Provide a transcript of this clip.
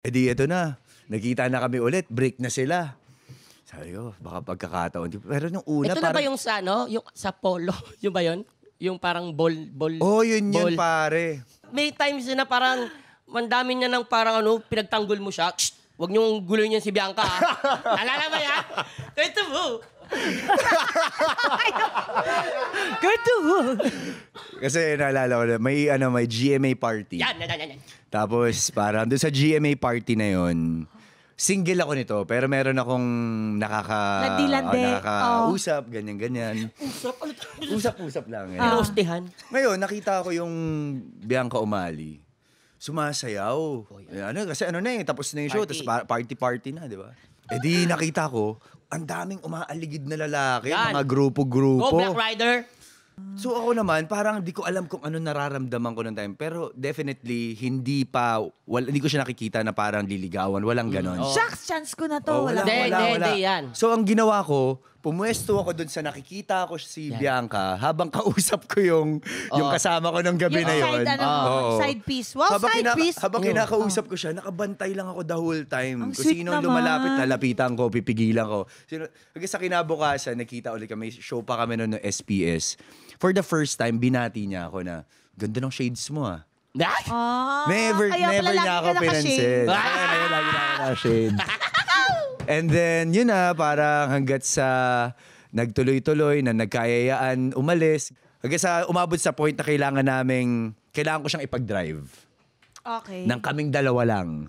Eh di ito na, nagkita na kami ulit, break na sila. Sabi ko, baka pagkakataon. Pero nung una Ito na ba yung sa, no? Yung sa polo? Yung ba yun? Yung parang ball. Oh, yun ball. yun, pare. May times na parang, mandami niya ng parang ano, pinagtanggol mo siya. Shh! Huwag niyong guloy niya si Bianca, ha? Nalala ba yan? Kwento mo. Kwento mo. Kasi naalala ko na, may GMA party. Yan. Tapos parang doon sa GMA party na yon, single ako nito, pero meron akong Landi-landi. nakakausap, ganyan-ganyan. Usap-usap lang. Eh. Pinustihan. Ngayon, nakita ko yung Bianca Umali. Sumasayaw. Kasi ano na eh, tapos na yung show, tapos party-party na, di ba? Eh di nakita ko, ang daming umaaligid na lalaki, Yan. mga grupo-grupo. Go Black Rider. So ako naman, parang di ko alam kung ano nararamdaman ko ng time. Pero definitely, hindi ko siya nakikita na parang liligawan. Walang ganon. Shucks, chance ko na to. Oh, wala. Hindi yan. So ang ginawa ko, pumuesto ako dun sa nakikita ko si Bianca habang kausap ko yung kasama ko ng gabi Yung na yun. side, side piece. Wow, side piece. Habang kinakausap ko siya, nakabantay lang ako the whole time. Ang Kung sweet sino naman. lumalapit, lalapitan ko, pipigilan ko. Hanggang sa kinabukasan, nakita ulit kami, show pa kami noon ng SPS. For the first time, binati niya ako na, ganda ng shades mo ah. Never niya ako pinansin. Lagi na ako na-shade. And then, yun na, parang hanggat sa nagtuloy-tuloy, na nagkayayaan, umalis. Hanggang sa umabot sa point na kailangan ko siyang ipag-drive. Okay. Nang kaming dalawa lang.